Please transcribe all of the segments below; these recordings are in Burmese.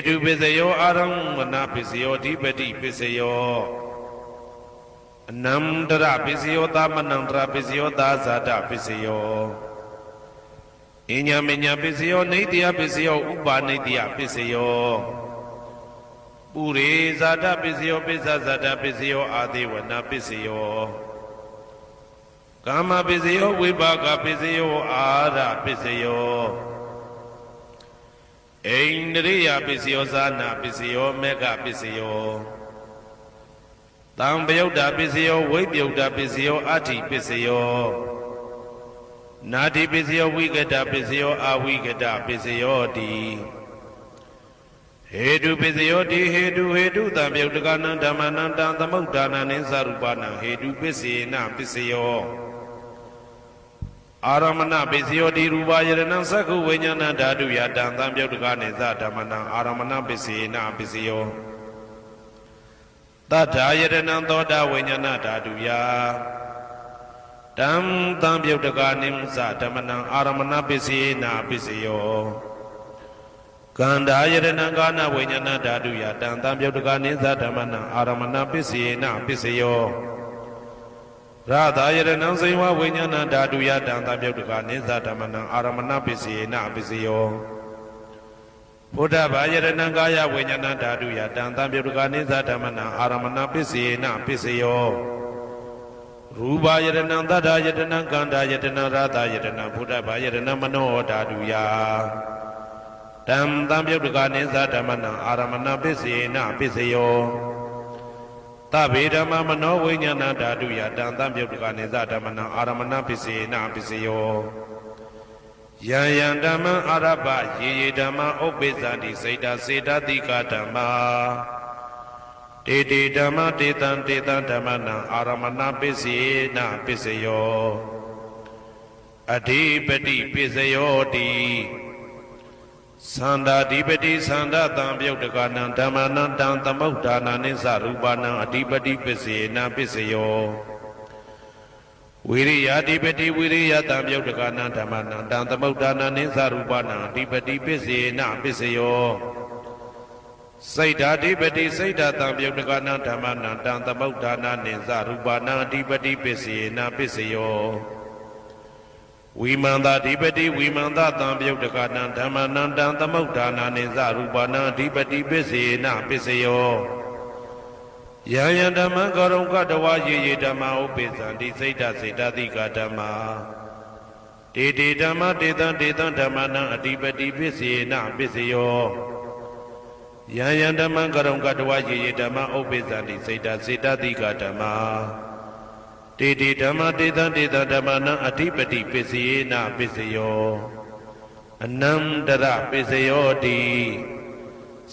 တုပစ္စယောအာရမဏပစ္စယောဓိပတိပစ္စယောအနန္တရပစ္စယောသမနန္တရပစ္စယောသာဇာတပစ္စယောအညမညပစ္စယောနေတ္တယပစ္စယောဥပါနေတ္တယပစ္စယောပုရိဇာတပစ္စယောပိစ္ဆဇာတပစ္စယောအာသေဝနာပစ္စယောကာမပစ္စယောဝိပါကပစ္စယောအာရပစ္စယောဣန္ဒရိယပစ္စယောဇာနာပစ္စယောမေဃပစ္စယောတံပယုတ်တာပစ္စယောဝိပယုတ်တာပစ္စယောအဋ္ဌိပစ္စယောနာတိပစ္စယောဝိကတပစ္စယောအဝိကတပစ္စယောတိဟေတုပစ္စယောတိဟေတုတံပယုတ်တကနံဓမ္မနံတံသမုဒ္ဒါနံနိသရူပနံဟေတုပစ္စေနပစ္စယောအာရမဏပစ္စယောတိရူပယရဏံသက္ခုဝိညာဏဓာတုယတံသံပယုတ်တကနိသဓမ္မနံအာရမဏပစ္စေနပစ္စယောတထာယရဏံသောတာဝိညာဏဓာတုယတံသံပယုတ်တကနိသဓမ္မနံအာရမဏပစ္စေနပစ္စယောကန္ဓာယရဏံကာနဝိညာဏဓာတုယတံသံပယုတ်တကနိသဓမ္မနံအာရမဏပစ္စေနပစ္စယောရသာယရဏံစေဝဝိညာဏဓာတုယတံသံပယုတ်တကနိသဓမ္မနံအာရမဏပစ္စေနပစ္စယောဘုဒ္ဓဘာယရဏံကာယဝိညာဏဓာတုယတံသံပယုတ်တကနိသဓမ္မနံအာရမဏပစ္စေနပစ္စယောရူပယရဏံသတ္တယတနံကန္ဓာယတနံရသာယတနံဘုဒ္ဓဘာယရဏံမနောဓာတုယတံသံပယုတ်တကနိသဓမ္မနံအာရမဏပစ္စေနပစ္စယောသဗ္ဗေဓမ္မမနောဝိညာဏဓာတုယတံသံပယုတ်တကနိသဓမ္မနံအာရမဏပစ္စေနပစ္စယောယံယံဓမ္မအာရပယေယေဓမ္မဥပ္ပိသတိစေတစေတတိကဓမ္မာတေတေဓမ္မတေတံဓမ္မနံအာရမဏပစ္စေနပစ္စယောအဓိပတိပစ္စယောတိသန္တာဓိပတိသန္တာတံပယုတ်တကနံဓမ္မနံတံသမုဒ္ဒါနနိသရူပနံအဓိပတိပစ္စေနပစ္စယောဝိရိယဓိပတိဝိရိယတံပယုတ်တကနံဓမ္မနံတံသမုဒ္ဒါနနိသရူပနံအဓိပတိပစ္စေနပစ္စယောစိတ်ဓာဓိပတိစိတ်ဓာတံပယုတ်တကနံဓမ္မနံတံသမုဒ္ဒါနနိသရူပနံအဓိပတိပစ္စေနပစ္စယောဝိမန္တာဓိပတိဝိမန္တာတံပယုတ်တကနံဓမ္မနံတံသမုဒ္ဒါနနိသရူပနံအဓိပတိပစ္စေနပစ္စယောယံယံဓမ္မံကရုံကတဝယေယေဓမ္မဥပ္ပိသံတိစိတ်ဓာစေတသိကဓမ္မာတေတေဓမ္မတေတံဓမ္မနံအဓိပတိပစ္စေနပစ္စယောယံယံဓမ္မံကရုံကတဝယေယေဓမ္မဥပ္ပိသံတိစိတ်ဓာစေတသိကဓမ္မာတေတေဓမ္မတေတံဓမ္မနံအဓိပတိပစ္စယေနပစ္စယောအနန္တရပစ္စယောတိ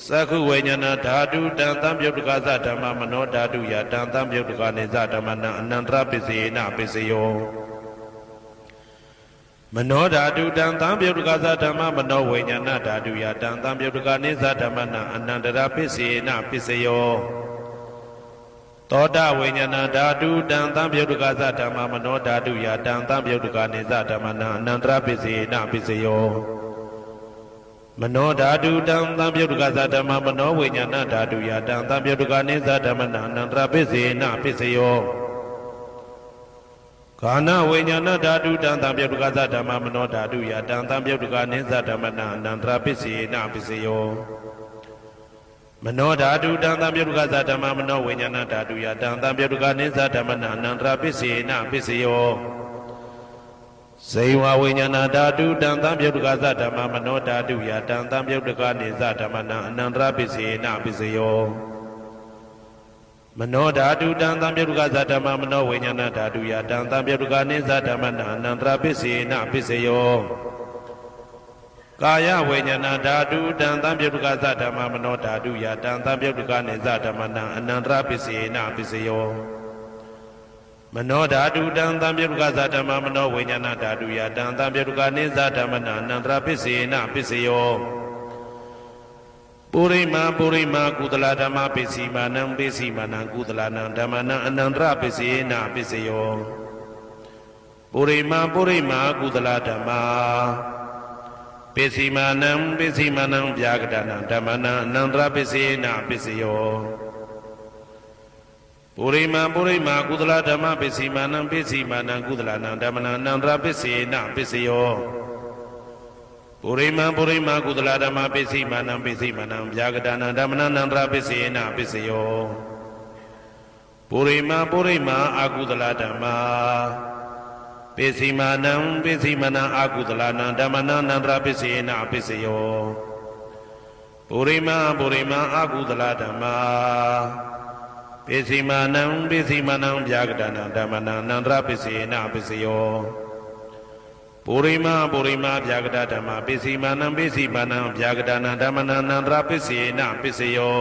သက္ခုဝိညာဏဓာတုတံသံပယုတ်တကသဓမ္မမနောဓာတုယတံသံပယုတ်တကနိသဓမ္မနံအနန္တရပစ္စယေနပစ္စယောမနောဓာတုတံသံပယုတ်တကသဓမ္မမနောဝိညာဏဓာတုယတံသံပယုတ်တကနိသဓမ္မနံအနန္တရပစ္စယေနပစ္စယောသောတာဝိညာဏဓာတုတံသံပယုတ်တကသဓမ္မမနောဓာတုယတံသံပယုတ်တကနိသဓမ္မနံအနန္တရပစ္စယေနပစ္စယောမနောဓာတုတံသံပယုတ်တကသဓမ္မမနောဝိညာဏဓာတုယတံသံပယုတ်တကနိသဓမ္မနံအနန္တရပစ္စေနပစ္စယောကာနဝိညာဏဓာတုတံသံပယုတ်တကသဓမ္မမနောဓာတုယတံသံပယုတ်တကနိသဓမ္မနံအနန္တရပစ္စေနပစ္စယောမနောဓာတုတံသံပယုတ်တကသဓမ္မမနောဝိညာဏဓာတုယတံသံပယုတ်တကနိသဓမ္မနံအနန္တရပစ္စေနပစ္စယောဇေဝဝိညာဏဓာတုတံသံပယုတ်တကသဓမ္မမနောဓာတုယတံသံပယုတ်တကနိသဓမ္မနံအနန္တရပစ္စေနပစ္စယောမနောဓာတုတံသံပယုတ်တကသဓမ္မမနောဝိညာဏဓာတုယတံသံပယုတ်တကနိသဓမ္မနံအနန္တရပစ္စေနပစ္စယောကာယဝိညာဏဓာတုတံသံပယုတ်တကသဓမ္မမနောဓာတုယတံသံပယုတ်တကနိသဓမ္မနံအနန္တရပစ္စေနပစ္စယောမနောဓာတုတံသံပယုတ်တကသဓမ္မမနောဝိညာဏဓာတုယတံသံပယုတ်တကနိသဓမ္မနံအနန္တရပစ္စေနပစ္စယောပုရိမာကုသလဓမ္မပစ္စည်းမာနံပစ္စည်းမာနံကုသလနံဓမ္မနံအနန္တရပစ္စေနပစ္စယောပုရိမာကုသလဓမ္မ ပိစီမာနံဗျာကတနာဓမ္မနံအနန္တရပိစေနပိစယောပုရိမာကုသလဓမ္မပိစီမာနံကုသလနံဓမ္မနံအနန္တရပိစေနပိစယောပုရိမာကုသလဓမ္မပိစီမာနံဗျာကတနာဓမ္မနံအနန္တရပိစေနပိစယောပုရိမာအကုသလဓမ္မပိစီမာနံအကုသလနံဓမ္မနံအနန္တရပိစေနပိစယောပုရိမာအကုသလဓမ္မပိစီမာနံဗျာကတနာဓမ္မနံအနန္တရပိစေနပိစယောပုရိမာဗျာကတဓမ္မပိစီမာနံဗျာကတနာဓမ္မနံအနန္တရပိစေနပိစယော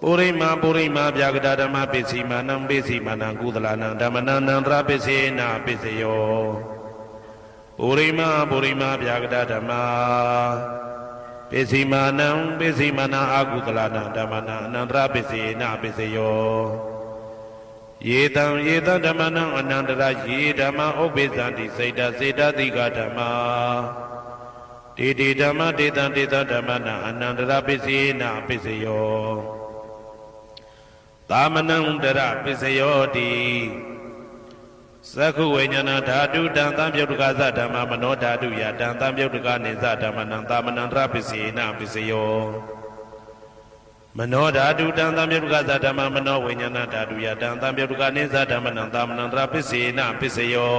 ပုရိမာဗျာကတဓမ္မပိစီမာနံကုသလနံဓမ္မနံအနန္တရပိစေနပိစယောပုရိမာဗျာကတဓမ္မပိစီမာနံအကုသလနံဓမ္မနံအနန္တရပိစေနပိစယောယေတံဓမ္မနံအနန္တရယေဓမ္မဥပ္ပေသံတိစေတတိကဓမ္မာတေဓမ္မတေတံဓမ္မနံအနန္တရပိစေနပိစယောသာမနံတရပိစယောတိသက္ခုဝိညာဏဓာတုတံသံပြုတ်တကသဓမ္မမနောဓာတုယတံသံပြုတ်တကနေသဓမ္မနံသာမနံတရပိစေနပိစယောမနောဓာတုတံသံပြုတ်တကသဓမ္မမနောဝိညာဏဓာတုယတံသံပြုတ်တကနေသဓမ္မနံသာမနံတရပိစေနပိစယော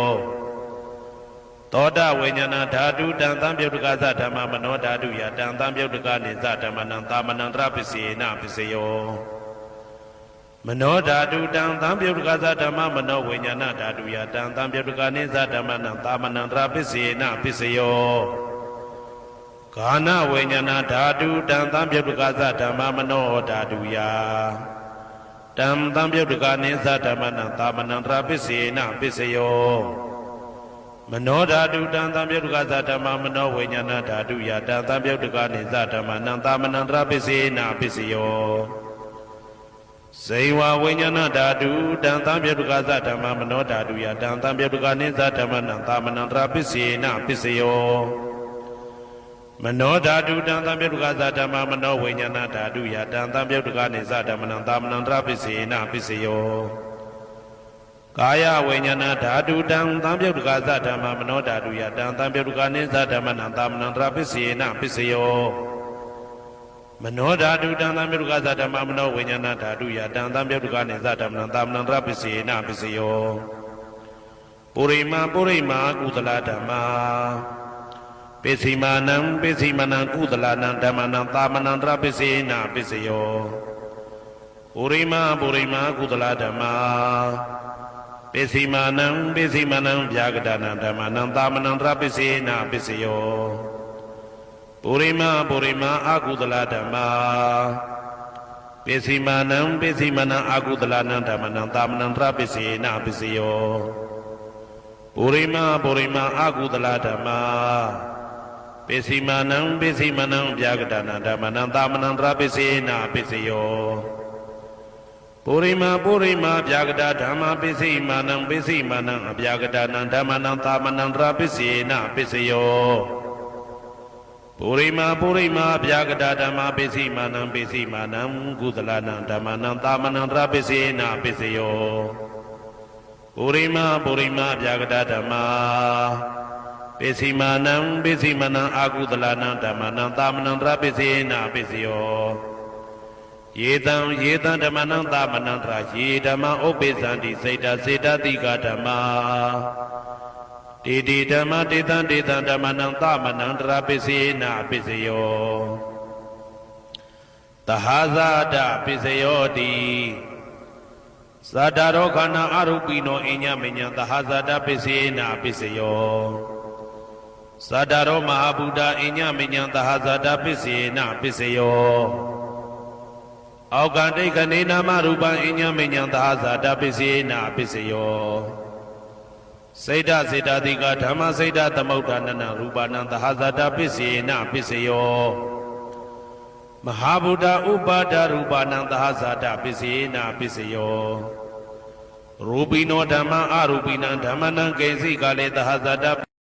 သောတဝိညာဏဓာတုတံသံပြုတ်တကသဓမ္မမနောဓာတုယတံသံပြုတ်တကနေသဓမ္မနံသာမနံတရပိစေနပိစယောမနောဓာတုတံသံပြုတ်တကသဓမ္မမနောဝိညာဏဓာတုယတံသံပြုတ်တကနေသဓမ္မနံသာမနံတရပိစေနပိစယောဂာနဝိညာဏဓာတုတံသံပြုတ်တကသဓမ္မမနောဓာတုယတံသံပြုတ်တကနေသဓမ္မနံသာမနံတရပိစေနပိစယောမနောဓာတုတံသံပြုတ်တကသဓမ္မမနောဝိညာဏဓာတုယတံသံပြုတ်တကနေသဓမ္မနံသာမနံတရပိစေနပိစယောဇေဝဝိညာဏဓာတုတံသံပြုတ်တကသဓမ္မမနောဓာတုယတံသံပြုတ်တကနေသဓမ္မနံသာမနံတရပိစေနပိစယောမနောဓာတုတံသံပြုတ်တကသဓမ္မမနောဝိညာဏဓာတုယတံသံပြုတ်တကနေသဓမ္မနံသာမနံတရပိစေနပိစယောကာယဝိညာဏဓာတုတံသံပြုတ်တကသဓမ္မမနောဓာတုယတံသံပြုတ်တကနေသဓမ္မနံသာမနံတရပိစေနပိစယောမနောဓာတုတံသံပြုတ်တကသဓမ္မမနောဝိညာဏဓာတုယတံသံပြုတ်တကနေသဓမ္မနံသာမနံတရပိစေနပိစယောပုရိမာကုသလဓမ္မာပိစီမာနံကုသလနံဓမ္မနံသာမနံတရပိစေနပိစယောပုရိမာကုသလဓမ္မာပိစီမာနံဗျာကတနာဓမ္မနံသာမနံတရပိစေနပိစယောပုရိမာအကုသလဓမ္မာပိစီမာနံအကုသလနံဓမ္မနံသာမနံတရပိစေနပိစယောပုရိမာအကုသလဓမ္မာပိစီမာနံဗျာကတနာဓမ္မနံသာမနံတရပိစေနပိစယောပုရိမာဗျာကတဓမ္မပိစီမာနံအဗျာကတနာဓမ္မနံသာမနံတရပိစေနပိစယောပုရိမာဗျာကတဓမ္မပိစီမာနံကုသလနံဓမ္မနံသာမနံတရပိစေနပိစယောပုရိမာဗျာကတဓမ္မပိစီမာနံအာကုသလနံဓမ္မနံသာမနံတရပိစေနပိစယောယေတံဓမ္မနံသာမနံတရယေဓမ္မဥပ္ပေသံတိစေတတိကဓမ္မာတေဓမ္မတေတံဓမ္မနံသာမနံတရပိစေနပိစယောသဟာဇာတပိစယောတိသတ္တရောခန္ဓာအရုပိနောအညမညံသဟာဇာတပိစေနပိစယောသတ္တရောမဟာဗုဒ္ဓအညမညံသဟာဇာတပိစေနပိစယောအောက်ကတိခဏေနာမရူပံအညမညံသဟာဇာတပိစေနပိစယောစေတတိကဓမ္မစေတသမုဋ္ဌာနနရူပနံသဟာဇာတပိစေနပိစယောမဟာဗုဒ္ဓဥပါဒရူပနံသဟာဇာတပိစေနပိစယောရူပိနောဓမ္မအရူပိနံဓမ္မနံကိဉ္စိကလေသဟာဇာတ